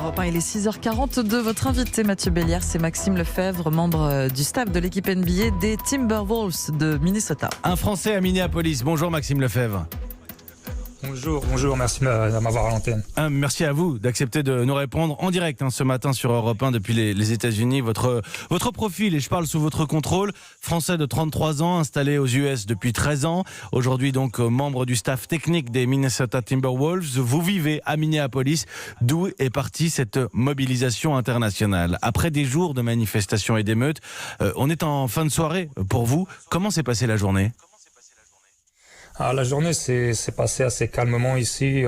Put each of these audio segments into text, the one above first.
Europe 1, il est 6h42. Votre invité Mathieu Béliard, c'est Maxime Lefebvre, membre du staff de l'équipe NBA des Timberwolves de Minnesota. Un Français à Minneapolis. Bonjour Maxime Lefebvre. Bonjour, merci de m'avoir à l'antenne. Merci à vous d'accepter de nous répondre en direct ce matin sur Europe 1 depuis les États-Unis. Votre profil, et je parle sous votre contrôle, français de 33 ans, installé aux US depuis 13 ans, aujourd'hui donc membre du staff technique des Minnesota Timberwolves. Vous vivez à Minneapolis, d'où est partie cette mobilisation internationale. Après des jours de manifestations et d'émeutes, on est en fin de soirée pour vous. Comment s'est passée la journée ? La journée s'est passée assez calmement ici,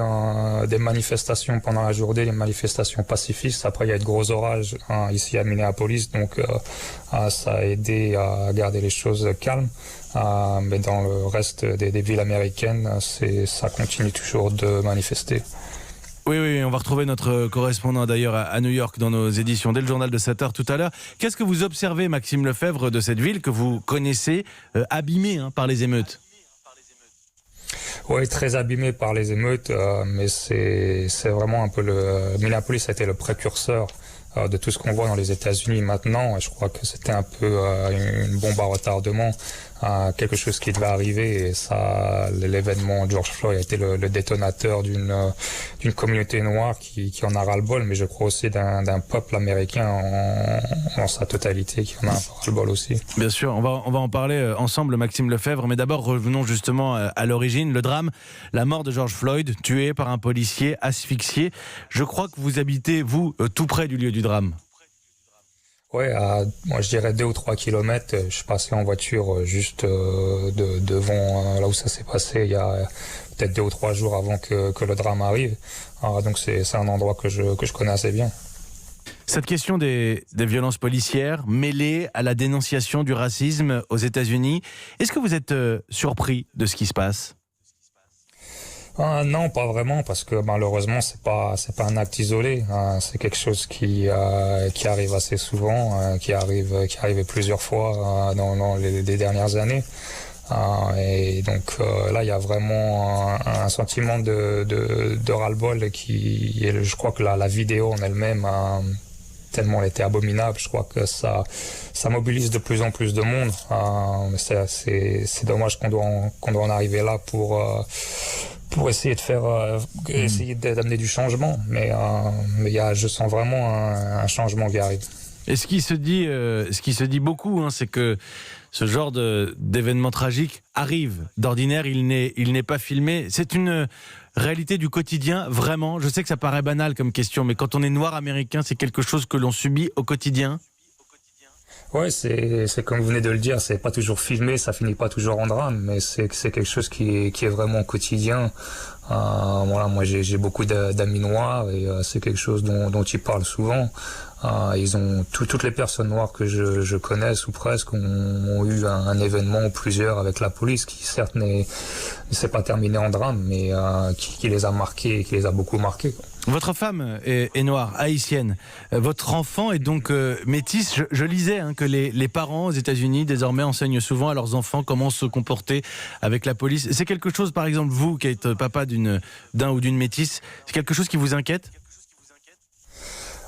des manifestations pendant la journée, des manifestations pacifistes. Après, il y a eu de gros orages ici à Minneapolis, donc ça a aidé à garder les choses calmes. Mais dans le reste des villes américaines, ça continue toujours de manifester. Oui, on va retrouver notre correspondant d'ailleurs à New York dans nos éditions dès le journal de 7h tout à l'heure. Qu'est-ce que vous observez, Maxime Lefebvre, de cette ville que vous connaissez, abîmée par les émeutes ? Oui, très abîmé par les émeutes, mais c'est vraiment un peu Minneapolis a été le précurseur de tout ce qu'on voit dans les États-Unis maintenant. Et je crois que c'était un peu une bombe à retardement, quelque chose qui devait arriver. Et ça, l'événement George Floyd a été le détonateur d'une communauté noire qui en a ras-le-bol, mais je crois aussi d'un peuple américain en sa totalité qui en a un peu ras-le-bol aussi. Bien sûr, on va en parler ensemble, Maxime Lefebvre. Mais d'abord, revenons justement à l'origine. Le drame, la mort de George Floyd, tué par un policier asphyxié. Je crois que vous habitez, vous, tout près du lieu du drame. Oui, moi je dirais 2 ou 3 kilomètres. Je passais en voiture juste devant là où ça s'est passé il y a peut-être 2 ou 3 jours avant que le drame arrive. Donc c'est un endroit que je connais assez bien. Cette question des violences policières mêlée à la dénonciation du racisme aux États-Unis, est-ce que vous êtes surpris de ce qui se passe ? Non, pas vraiment, parce que malheureusement c'est pas un acte isolé. C'est quelque chose qui arrive assez souvent, qui arrive plusieurs fois dans les dernières années. Et donc là il y a vraiment un sentiment de ras-le-bol et je crois que la vidéo en elle-même tellement elle était abominable, je crois que ça mobilise de plus en plus de monde. Mais c'est dommage qu'on doit en arriver là pour essayer d'amener du changement, mais je sens vraiment un changement qui arrive. Et ce qui se dit beaucoup, c'est que ce genre d'événement tragique arrive. D'ordinaire, il n'est pas filmé. C'est une réalité du quotidien, vraiment. Je sais que ça paraît banal comme question, mais quand on est noir américain, c'est quelque chose que l'on subit au quotidien. Ouais, c'est comme vous venez de le dire, c'est pas toujours filmé, ça finit pas toujours en drame, mais c'est quelque chose qui est vraiment quotidien. Voilà, moi j'ai beaucoup d'amis noirs et c'est quelque chose dont ils parlent souvent. Ils ont toutes les personnes noires que je connaisse ou presque ont eu un événement ou plusieurs avec la police qui certes ne s'est pas terminé en drame, mais qui les a marqués, qui les a beaucoup marqués, quoi. Votre femme est noire, haïtienne. Votre enfant est donc métisse. Je lisais que les parents aux États-Unis désormais enseignent souvent à leurs enfants comment se comporter avec la police. C'est quelque chose, par exemple, vous qui êtes papa d'un ou d'une métisse, c'est quelque chose qui vous inquiète ?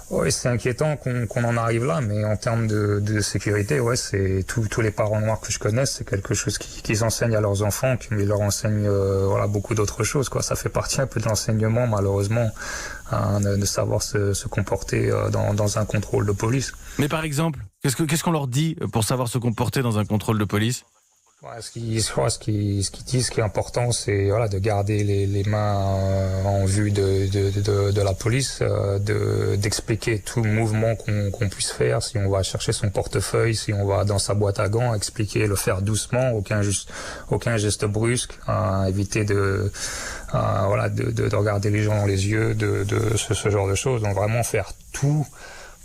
Oui, c'est inquiétant qu'on en arrive là, mais en termes de sécurité, ouais, c'est tous les parents noirs que je connais, c'est quelque chose qu'ils enseignent à leurs enfants, qu'ils leur enseignent beaucoup d'autres choses, quoi. Ça fait partie un peu de l'enseignement, malheureusement, de savoir se comporter dans un contrôle de police. Mais par exemple, qu'est-ce qu'on leur dit pour savoir se comporter dans un contrôle de police ? Ouais, ce qu'ils disent, ce qui est important, c'est de garder les mains en vue de la police, d'expliquer tout mouvement qu'on puisse faire. Si on va chercher son portefeuille, si on va dans sa boîte à gants, le faire doucement, aucun geste brusque, éviter de regarder les gens dans les yeux, de ce genre de choses. Donc vraiment faire tout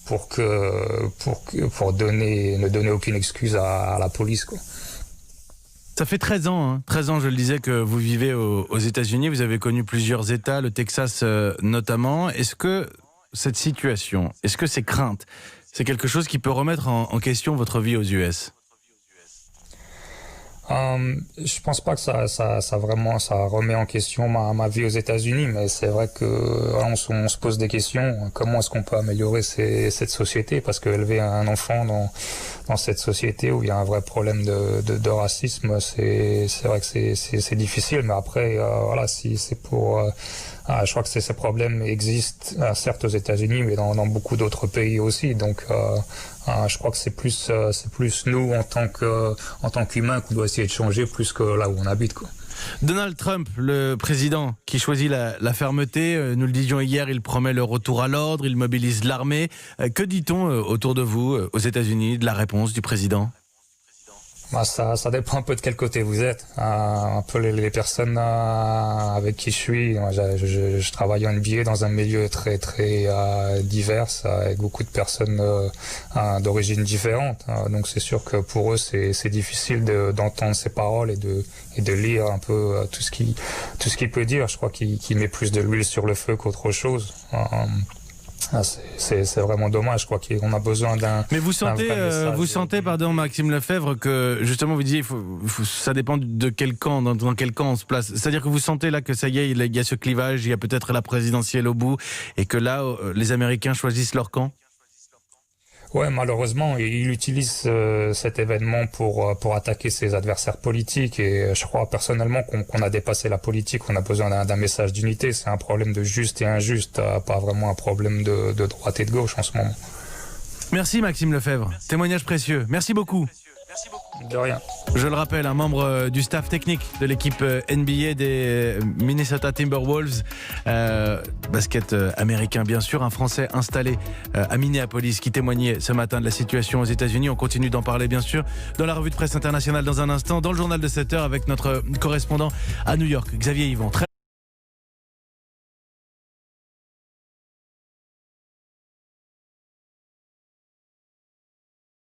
pour ne donner aucune excuse à la police, quoi. Ça fait 13 ans, 13 ans, je le disais, que vous vivez aux États-Unis. Vous avez connu plusieurs États, le Texas notamment. Est-ce que cette situation, est-ce que ces craintes, c'est quelque chose qui peut remettre en question votre vie aux US ? Je pense pas que ça vraiment ça remet en question ma vie aux États-Unis, mais c'est vrai que on se pose des questions. Comment est-ce qu'on peut améliorer cette société? Parce que élever un enfant dans cette société où il y a un vrai problème de racisme, c'est vrai que c'est difficile. Mais après, voilà, si c'est pour je crois que ces problèmes existent certes aux États-Unis, mais dans beaucoup d'autres pays aussi. Donc, je crois que c'est plus nous en tant qu'humains qu'on doit essayer de changer plus que là où on habite, quoi. Donald Trump, le président qui choisit la fermeté, nous le disions hier, il promet le retour à l'ordre, il mobilise l'armée. Que dit-on autour de vous, aux États-Unis, de la réponse du président ? Ça dépend un peu de quel côté vous êtes. Un peu les personnes avec qui je suis. Moi, je travaille en NBA dans un milieu très très divers, avec beaucoup de personnes d'origine différente. Donc c'est sûr que pour eux c'est difficile d'entendre ces paroles et de lire un peu tout ce qu'il peut dire. Je crois qu'il met plus de l'huile sur le feu qu'autre chose. C'est vraiment dommage, je crois qu'on a besoin d'un. Mais vous sentez, pardon, Maxime Lefebvre, que justement vous disiez, ça dépend de quel camp, dans quel camp on se place. C'est-à-dire que vous sentez là que ça y est, il y a ce clivage, il y a peut-être la présidentielle au bout, et que là, les Américains choisissent leur camp. Ouais, malheureusement, il utilise cet événement pour attaquer ses adversaires politiques, et je crois personnellement qu'on a dépassé la politique, on a besoin d'un message d'unité. C'est un problème de juste et injuste, pas vraiment un problème de droite et de gauche en ce moment. Merci Maxime Lefebvre, témoignage précieux, merci beaucoup. De rien. Je le rappelle, un membre du staff technique de l'équipe NBA des Minnesota Timberwolves, basket américain bien sûr, un Français installé à Minneapolis qui témoignait ce matin de la situation aux États-Unis. On continue d'en parler bien sûr dans la revue de presse internationale dans un instant, dans le journal de 7h avec notre correspondant à New York, Xavier Yvon.